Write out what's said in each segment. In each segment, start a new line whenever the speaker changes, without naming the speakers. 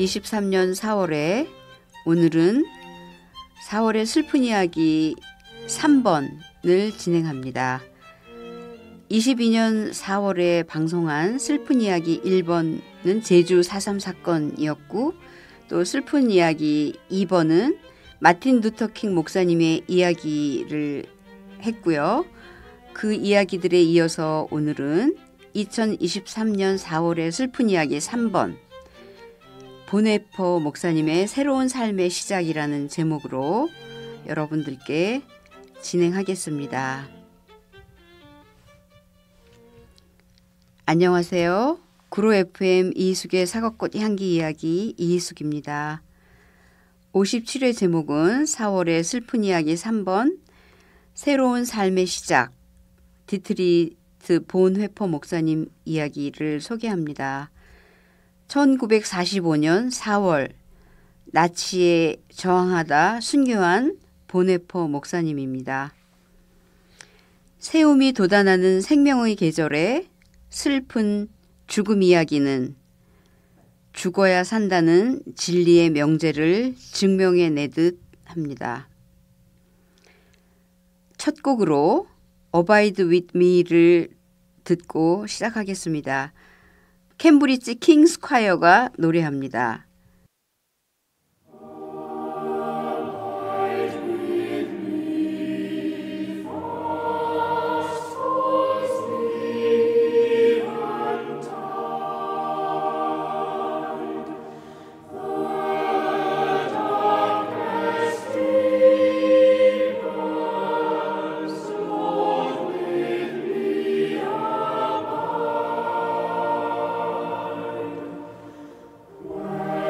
2023년 4월에 오늘은 4월의 슬픈 이야기 3번을 진행합니다. 22년 4월에 방송한 슬픈 이야기 1번은 제주 4.3 사건이었고 또 슬픈 이야기 2번은 마틴 루터킹 목사님의 이야기를 했고요. 그 이야기들에 이어서 오늘은 2023년 4월의 슬픈 이야기 3번 보네포 목사님의 새로운 삶의 시작이라는 제목으로 여러분들께 진행하겠습니다. 안녕하세요. 구로 FM 이희숙의 사과꽃 향기 이야기 이희숙입니다. 57회 제목은 4월의 슬픈 이야기 3번 새로운 삶의 시작 디트리트 본회퍼 목사님 이야기를 소개합니다. 1945년 4월 나치에 저항하다 순교한 본회퍼 목사님입니다. 새움이 돋아나는 생명의 계절에 슬픈 죽음 이야기는 죽어야 산다는 진리의 명제를 증명해내듯 합니다. 첫 곡으로 Abide with me를 듣고 시작하겠습니다. 캠브리지 킹스 콰이어가 노래합니다.
Where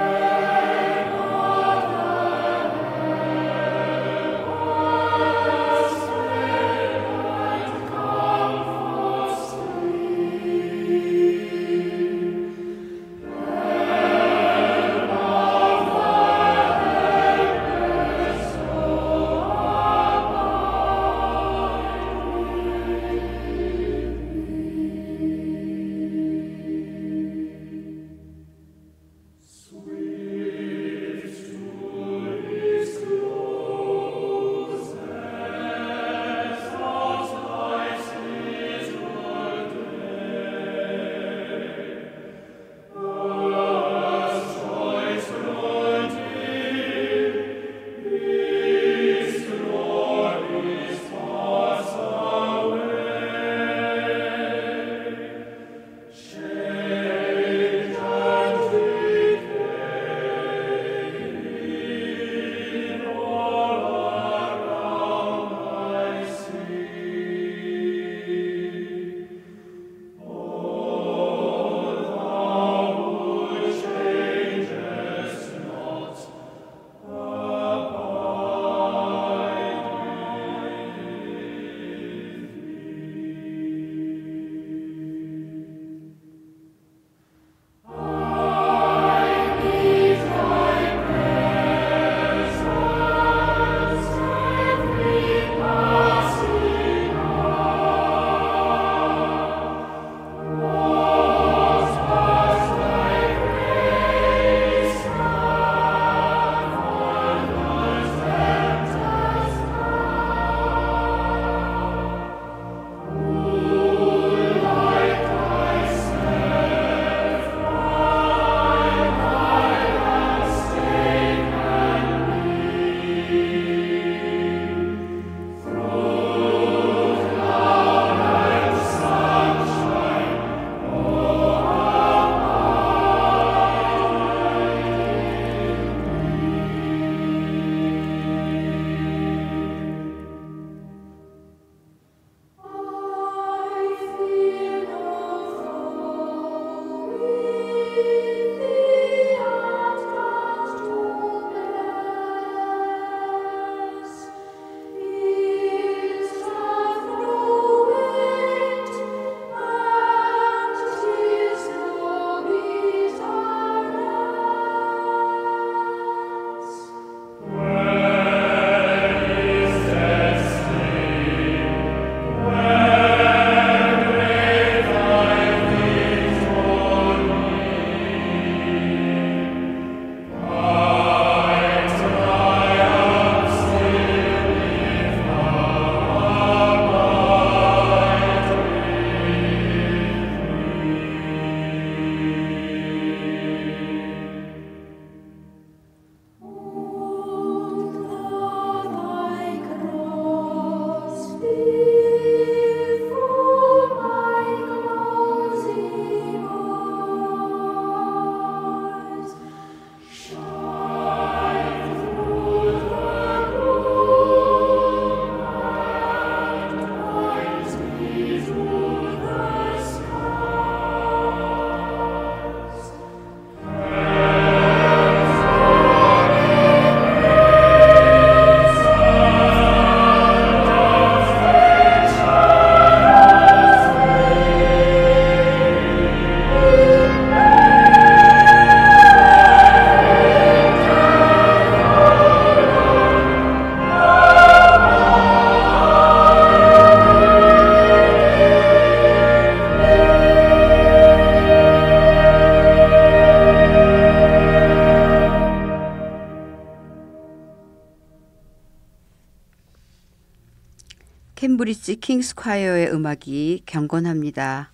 캠브리지 킹스 콰이어의 음악이 경건합니다.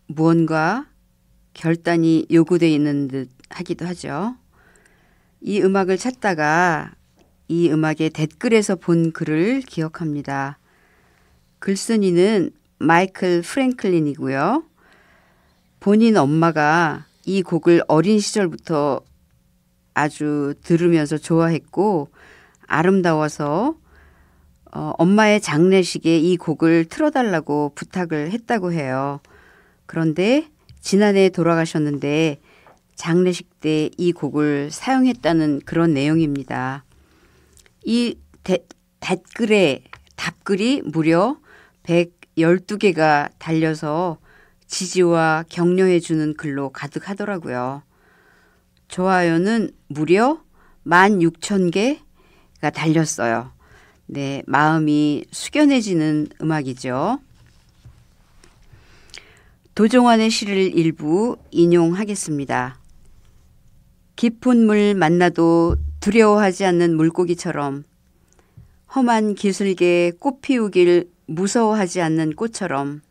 무언가 결단이 요구되어 있는 듯 하기도 하죠. 이 음악을 찾다가 이 음악의 댓글에서 본 글을 기억합니다. 글쓴이는 마이클 프랭클린이고요. 본인 엄마가 이 곡을 어린 시절부터 아주 들으면서 좋아했고 아름다워서 엄마의 장례식에 이 곡을 틀어달라고 부탁을 했다고 해요. 그런데 지난해 돌아가셨는데 장례식 때 이 곡을 사용했다는 그런 내용입니다. 이 댓글에 답글이 무려 112개가 달려서 지지와 격려해 주는 글로 가득하더라고요. 좋아요는 무려 16,000개가 달렸어요. 네, 마음이 숙연해지는 음악이죠. 도종환의 시를 일부 인용하겠습니다. 깊은 물 만나도 두려워하지 않는 물고기처럼 험한 기슭에 꽃 피우길 무서워하지 않는 꽃처럼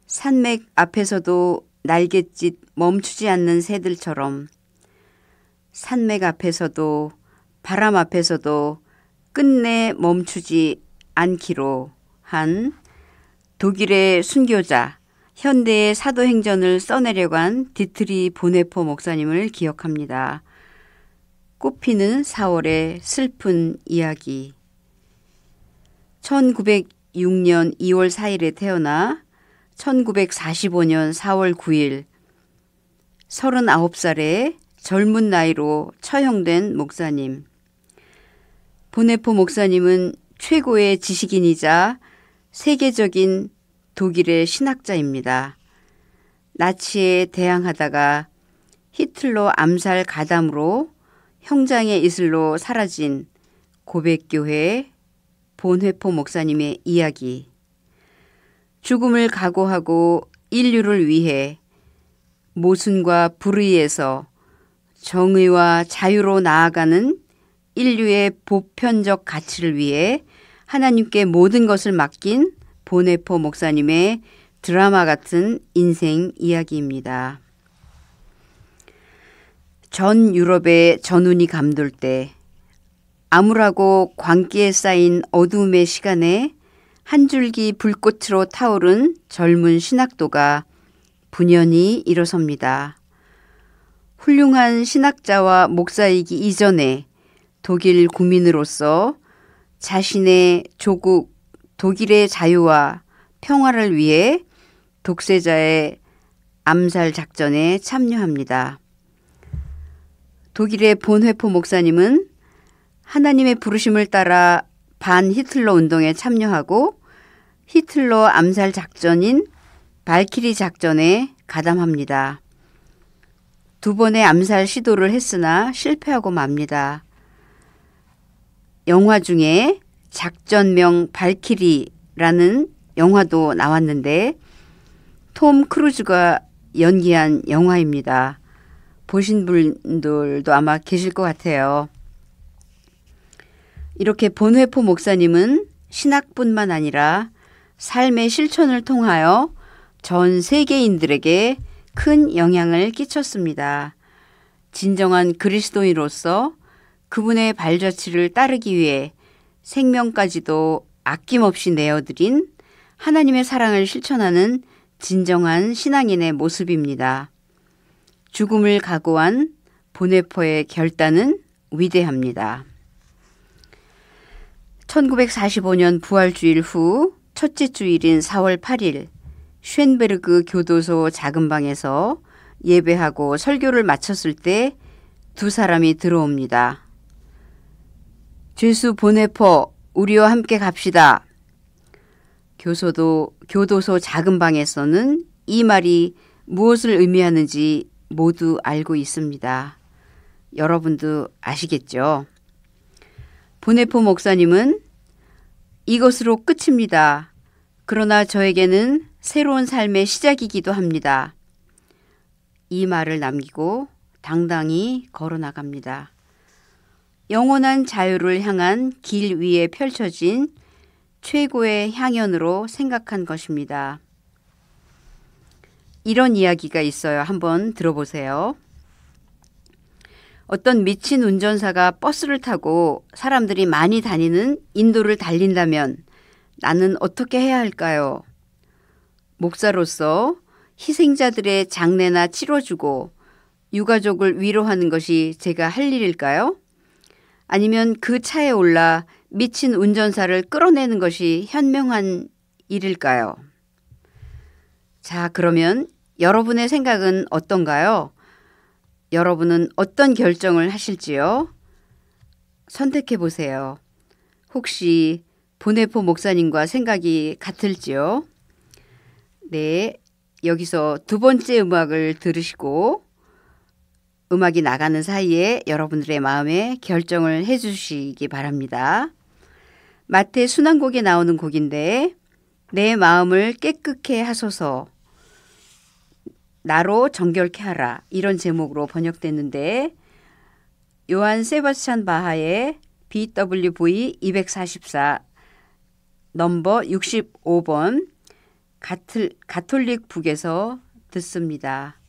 산맥 앞에서도 날갯짓 멈추지 않는 새들처럼 산맥 앞에서도 바람 앞에서도 끝내 멈추지 않기로 한 독일의 순교자 현대의 사도행전을 써내려간 디트리 보네포 목사님을 기억합니다. 꽃피는 4월의 슬픈 이야기. 1906년 2월 4일에 태어나 1945년 4월 9일 39살의 젊은 나이로 처형된 목사님. 보네포 목사님은 최고의 지식인이자 세계적인 독일의 신학자입니다. 나치에 대항하다가 히틀러 암살 가담으로 형장의 이슬로 사라진 고백교회 본회포 목사님의 이야기. 죽음을 각오하고 인류를 위해 모순과 불의에서 정의와 자유로 나아가는 인류의 보편적 가치를 위해 하나님께 모든 것을 맡긴 보네포 목사님의 드라마 같은 인생 이야기입니다. 전 유럽의 전운이 감돌 때 암울하고 광기에 쌓인 어두움의 시간에 한 줄기 불꽃으로 타오른 젊은 신학도가 분연히 일어섭니다. 훌륭한 신학자와 목사이기 이전에 독일 국민으로서 자신의 조국 독일의 자유와 평화를 위해 독재자의 암살 작전에 참여합니다. 독일의 본회포 목사님은 하나님의 부르심을 따라 반 히틀러 운동에 참여하고 히틀러 암살 작전인 발키리 작전에 가담합니다. 2번의 암살 시도를 했으나 실패하고 맙니다. 영화 중에 작전명 발키리라는 영화도 나왔는데 톰 크루즈가 연기한 영화입니다. 보신 분들도 아마 계실 것 같아요. 이렇게 본회포 목사님은 신학뿐만 아니라 삶의 실천을 통하여 전 세계인들에게 큰 영향을 끼쳤습니다. 진정한 그리스도인으로서 그분의 발자취를 따르기 위해 생명까지도 아낌없이 내어드린 하나님의 사랑을 실천하는 진정한 신앙인의 모습입니다. 죽음을 각오한 보네포의 결단은 위대합니다. 1945년 부활주일 후 첫째 주일인 4월 8일 쉔베르그 교도소 작은 방에서 예배하고 설교를 마쳤을 때 두 사람이 들어옵니다. 죄수 보네포, 우리와 함께 갑시다. 교도소 작은 방에서는 이 말이 무엇을 의미하는지 모두 알고 있습니다. 여러분도 아시겠죠? 보네포 목사님은 이것으로 끝입니다. 그러나 저에게는 새로운 삶의 시작이기도 합니다. 이 말을 남기고 당당히 걸어 나갑니다. 영원한 자유를 향한 길 위에 펼쳐진 최고의 향연으로 생각한 것입니다. 이런 이야기가 있어요. 한번 들어보세요. 어떤 미친 운전사가 버스를 타고 사람들이 많이 다니는 인도를 달린다면 나는 어떻게 해야 할까요? 목사로서 희생자들의 장례나 치러주고 유가족을 위로하는 것이 제가 할 일일까요? 아니면 그 차에 올라 미친 운전사를 끌어내는 것이 현명한 일일까요? 자, 그러면 여러분의 생각은 어떤가요? 여러분은 어떤 결정을 하실지요? 선택해 보세요. 혹시 보네포 목사님과 생각이 같을지요? 네, 여기서 두 번째 음악을 들으시고 음악이 나가는 사이에 여러분들의 마음에 결정을 해 주시기 바랍니다. 마태 순환곡에 나오는 곡인데 내 마음을 깨끗게 하소서 나로 정결케 하라 이런 제목으로 번역됐는데 요한 세바스찬 바하의 BWV 244 넘버 65번 가톨릭 북에서 듣습니다.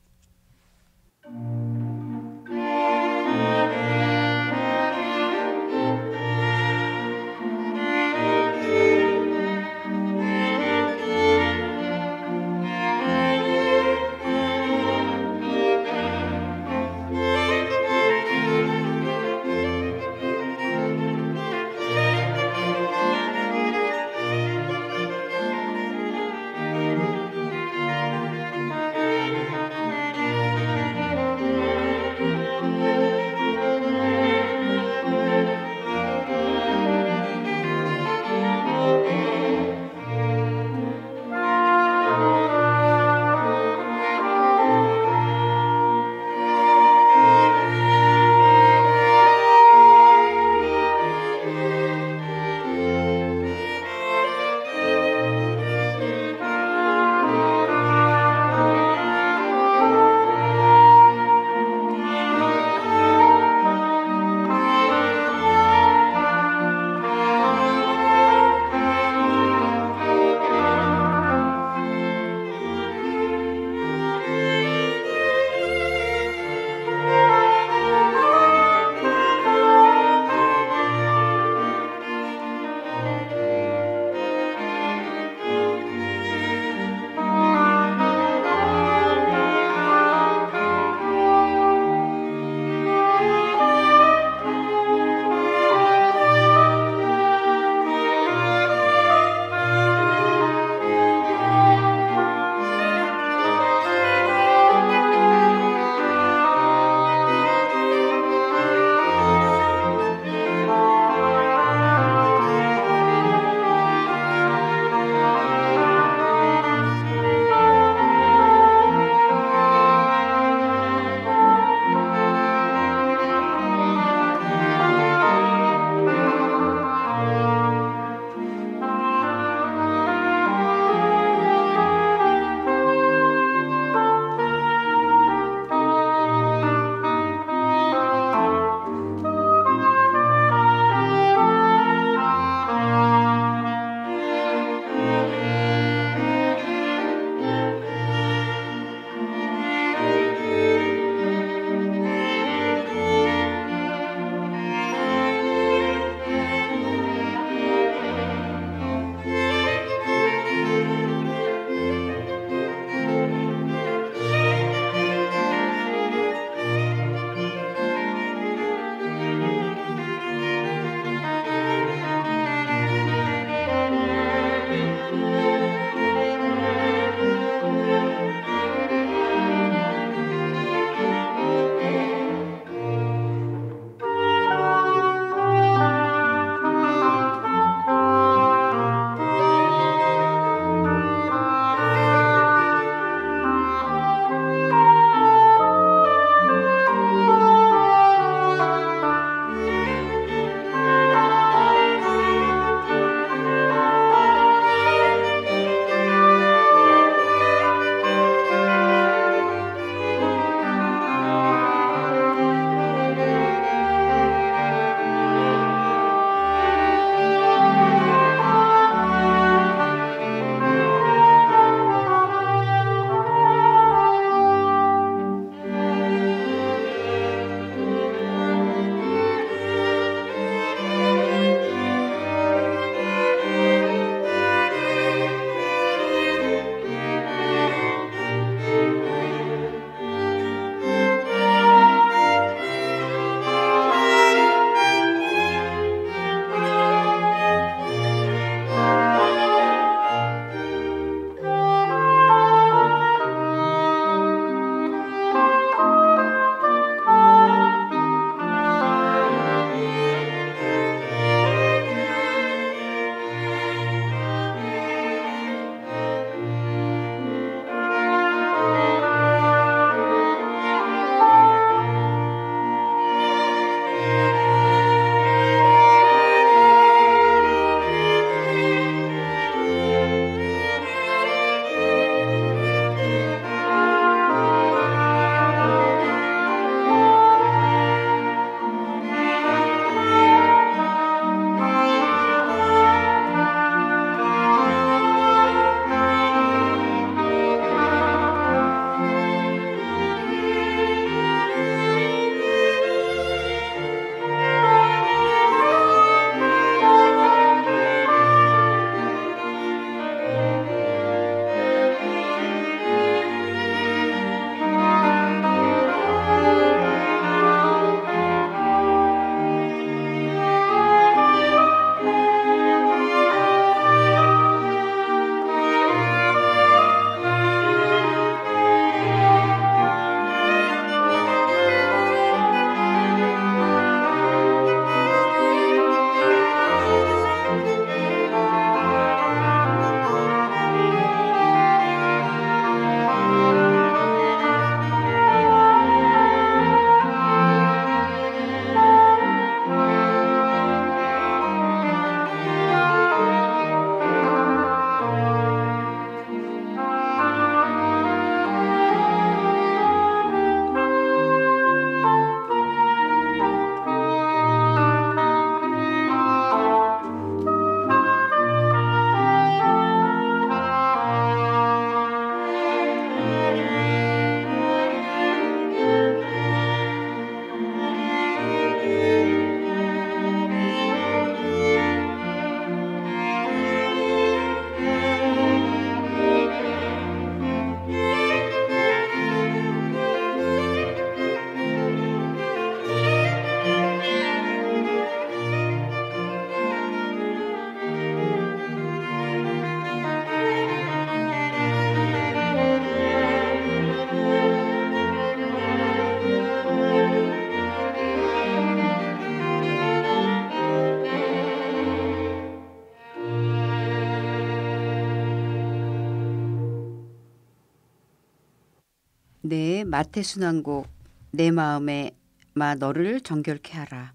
네, 마태순환곡 내 마음에 마 너를 정결케 하라.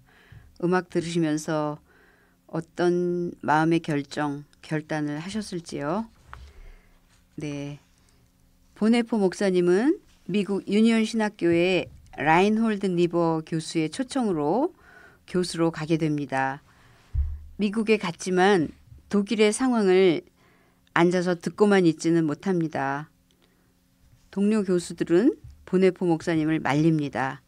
음악 들으시면서 어떤 마음의 결단을 하셨을지요? 네, 보네포 목사님은 미국 유니온 신학교의 라인홀드 니버 교수의 초청으로 교수로 가게 됩니다. 미국에 갔지만 독일의 상황을 앉아서 듣고만 있지는 못합니다. 동료 교수들은 보네포 목사님을 말립니다.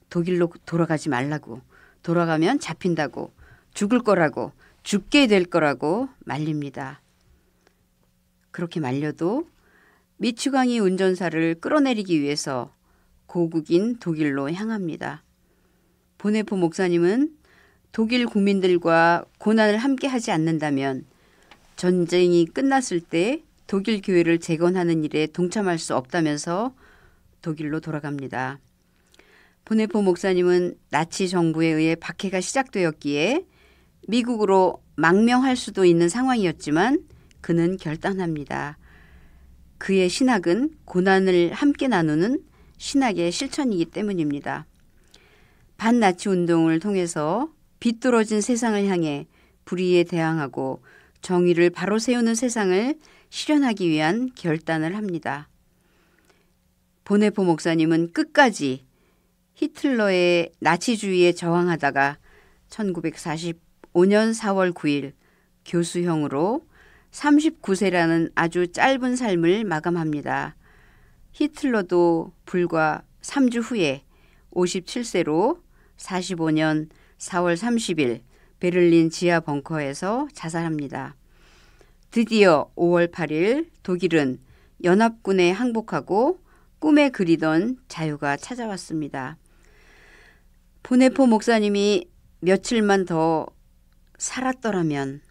독일로 돌아가지 말라고, 돌아가면 잡힌다고, 죽을 거라고, 죽게 될 거라고 말립니다. 그렇게 말려도 미추강이 운전사를 끌어내리기 위해서 고국인 독일로 향합니다. 보네포 목사님은 독일 국민들과 고난을 함께 하지 않는다면 전쟁이 끝났을 때 독일 교회를 재건하는 일에 동참할 수 없다면서 독일로 돌아갑니다. 보네포 목사님은 나치 정부에 의해 박해가 시작되었기에 미국으로 망명할 수도 있는 상황이었지만 그는 결단합니다. 그의 신학은 고난을 함께 나누는 신학의 실천이기 때문입니다. 반나치 운동을 통해서 비뚤어진 세상을 향해 불의에 대항하고 정의를 바로 세우는 세상을 실현하기 위한 결단을 합니다. 보네포 목사님은 끝까지 히틀러의 나치주의에 저항하다가 1945년 4월 9일 교수형으로 39세라는 아주 짧은 삶을 마감합니다. 히틀러도 불과 3주 후에 57세로 45년 4월 30일 베를린 지하 벙커에서 자살합니다. 드디어 5월 8일 독일은 연합군에 항복하고 꿈에 그리던 자유가 찾아왔습니다. 보네포 목사님이 며칠만 더 살았더라면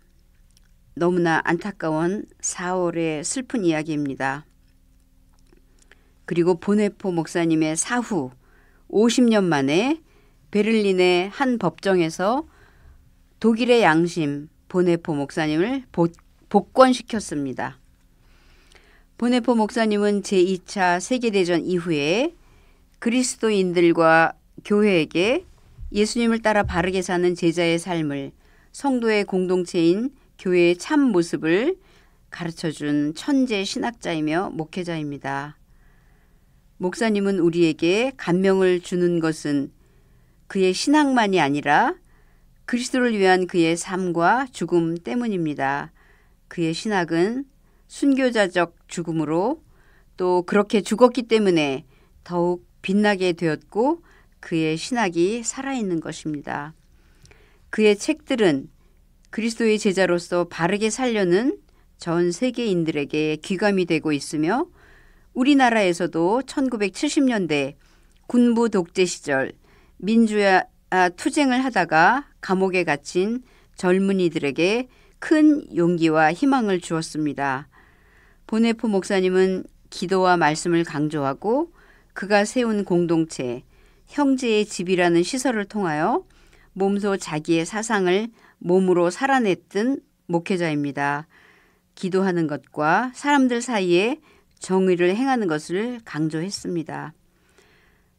너무나 안타까운 4월의 슬픈 이야기입니다. 그리고 보네포 목사님의 사후 50년 만에 베를린의 한 법정에서 독일의 양심 보네포 목사님을 복권시켰습니다. 보네포 목사님은 제2차 세계대전 이후에 그리스도인들과 교회에게 예수님을 따라 바르게 사는 제자의 삶을, 성도의 공동체인 교회의 참 모습을 가르쳐준 천재 신학자이며 목회자입니다. 목사님은 우리에게 감명을 주는 것은 그의 신학만이 아니라 그리스도를 위한 그의 삶과 죽음 때문입니다. 그의 신학은 순교자적 죽음으로 또 그렇게 죽었기 때문에 더욱 빛나게 되었고 그의 신학이 살아있는 것입니다. 그의 책들은 그리스도의 제자로서 바르게 살려는 전 세계인들에게 귀감이 되고 있으며 우리나라에서도 1970년대 군부 독재 시절 민주화 투쟁을 하다가 감옥에 갇힌 젊은이들에게 큰 용기와 희망을 주었습니다. 보네포 목사님은 기도와 말씀을 강조하고 그가 세운 공동체, 형제의 집이라는 시설을 통하여 몸소 자기의 사상을 몸으로 살아냈던 목회자입니다. 기도하는 것과 사람들 사이에 정의를 행하는 것을 강조했습니다.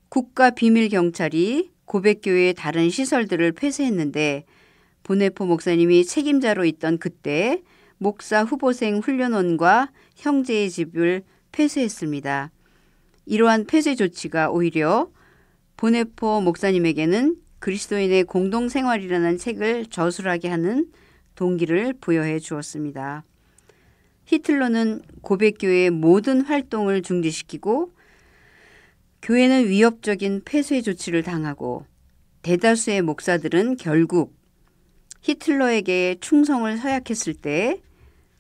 국가비밀경찰이 고백교회의 다른 시설들을 폐쇄했는데 보네포 목사님이 책임자로 있던 그때 목사 후보생 훈련원과 형제의 집을 폐쇄했습니다. 이러한 폐쇄 조치가 오히려 보네포 목사님에게는 그리스도인의 공동생활이라는 책을 저술하게 하는 동기를 부여해 주었습니다. 히틀러는 고백교회의 모든 활동을 중지시키고 교회는 위협적인 폐쇄 조치를 당하고 대다수의 목사들은 결국 히틀러에게 충성을 서약했을 때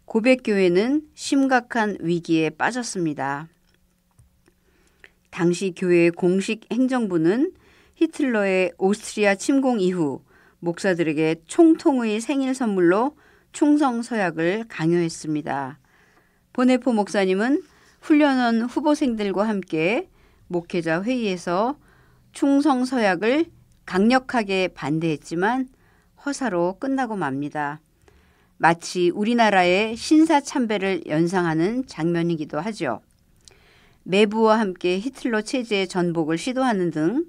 고백교회는 심각한 위기에 빠졌습니다. 당시 교회의 공식 행정부는 히틀러의 오스트리아 침공 이후 목사들에게 총통의 생일 선물로 충성 서약을 강요했습니다. 보네포 목사님은 훈련원 후보생들과 함께 목회자 회의에서 충성 서약을 강력하게 반대했지만 허사로 끝나고 맙니다. 마치 우리나라의 신사참배를 연상하는 장면이기도 하죠. 매부와 함께 히틀러 체제의 전복을 시도하는 등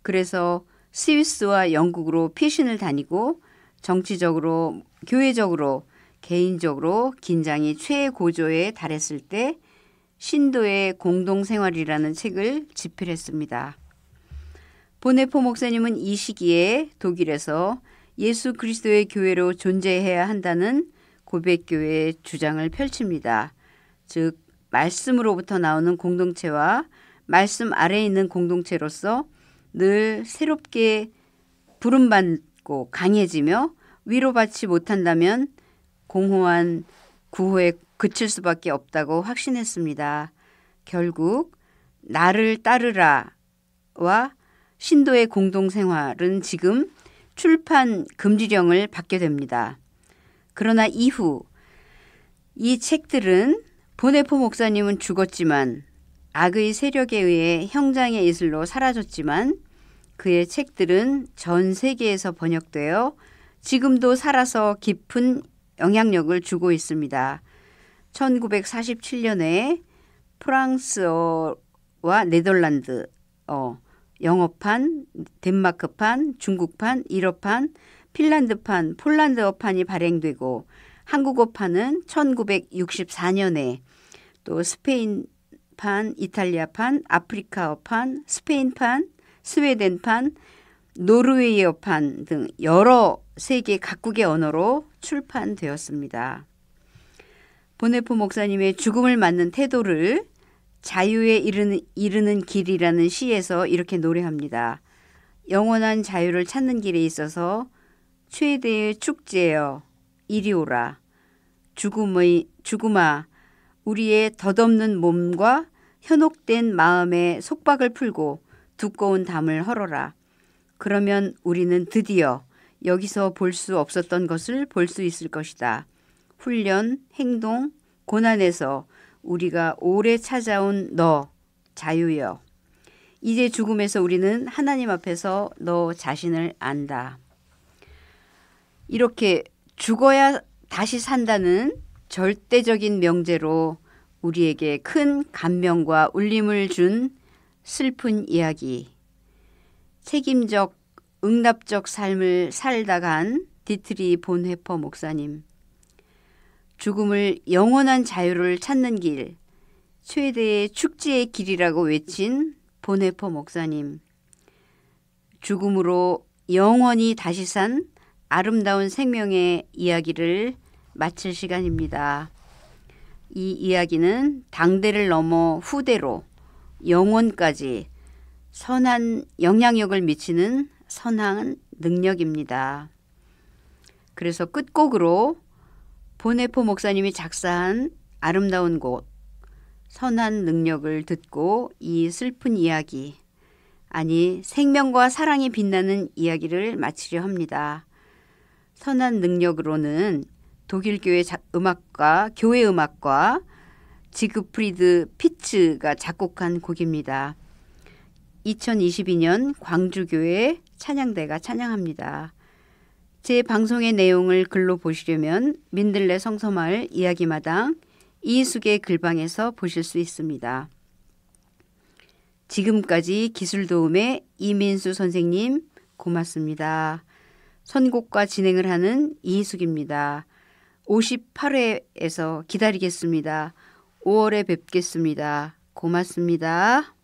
그래서 스위스와 영국으로 피신을 다니고 정치적으로, 교회적으로, 개인적으로 긴장이 최고조에 달했을 때 신도의 공동생활이라는 책을 집필했습니다. 보네포 목사님은 이 시기에 독일에서 예수 그리스도의 교회로 존재해야 한다는 고백교회의 주장을 펼칩니다. 즉 말씀으로부터 나오는 공동체와 말씀 아래에 있는 공동체로서 늘 새롭게 부름받고 강해지며 위로받지 못한다면 공허한 구호에 그칠 수밖에 없다고 확신했습니다. 결국 나를 따르라와 신도의 공동생활은 지금 출판 금지령을 받게 됩니다. 그러나 이후 이 책들은 보네포 목사님은 죽었지만 악의 세력에 의해 형장의 이슬로 사라졌지만 그의 책들은 전 세계에서 번역되어 지금도 살아서 깊은 영향력을 주고 있습니다. 1947년에 프랑스어와 네덜란드 영어판, 덴마크판, 중국판, 일어판, 핀란드판, 폴란드어판이 발행되고 한국어판은 1964년에 또 스페인판, 이탈리아판, 아프리카어판, 스페인판, 스웨덴판, 노르웨이어판 등 여러 세계 각국의 언어로 출판되었습니다. 보네포 목사님의 죽음을 맞는 태도를 자유에 이르는 길이라는 시에서 이렇게 노래합니다. 영원한 자유를 찾는 길에 있어서 최대의 축제여 이리 오라. 죽음아 우리의 덧없는 몸과 현혹된 마음의 속박을 풀고 두꺼운 담을 헐어라. 그러면 우리는 드디어 여기서 볼 수 없었던 것을 볼 수 있을 것이다. 훈련, 행동, 고난에서 우리가 오래 찾아온 너 자유여. 이제 죽음에서 우리는 하나님 앞에서 너 자신을 안다. 이렇게 죽어야 다시 산다는 절대적인 명제로 우리에게 큰 감명과 울림을 준 슬픈 이야기. 책임적, 응답적 삶을 살다 간 디트리 본헤퍼 목사님. 죽음을 영원한 자유를 찾는 길, 최대의 축제의 길이라고 외친 본헤퍼 목사님. 죽음으로 영원히 다시 산 아름다운 생명의 이야기를 마칠 시간입니다. 이 이야기는 당대를 넘어 후대로 영원까지 선한 영향력을 미치는 선한 능력입니다. 그래서 끝곡으로 보네포 목사님이 작사한 아름다운 곡 선한 능력을 듣고 이 슬픈 이야기, 아니 생명과 사랑이 빛나는 이야기를 마치려 합니다. 선한 능력으로는 독일교회 음악가, 교회 음악가 지그프리드 피츠가 작곡한 곡입니다. 2022년 광주교회 찬양대가 찬양합니다. 제 방송의 내용을 글로 보시려면 민들레 성서마을 이야기마당 이수계 글방에서 보실 수 있습니다. 지금까지 기술도움의 이민수 선생님 고맙습니다. 선곡과 진행을 하는 이희숙입니다. 58회에서 기다리겠습니다. 5월에 뵙겠습니다. 고맙습니다.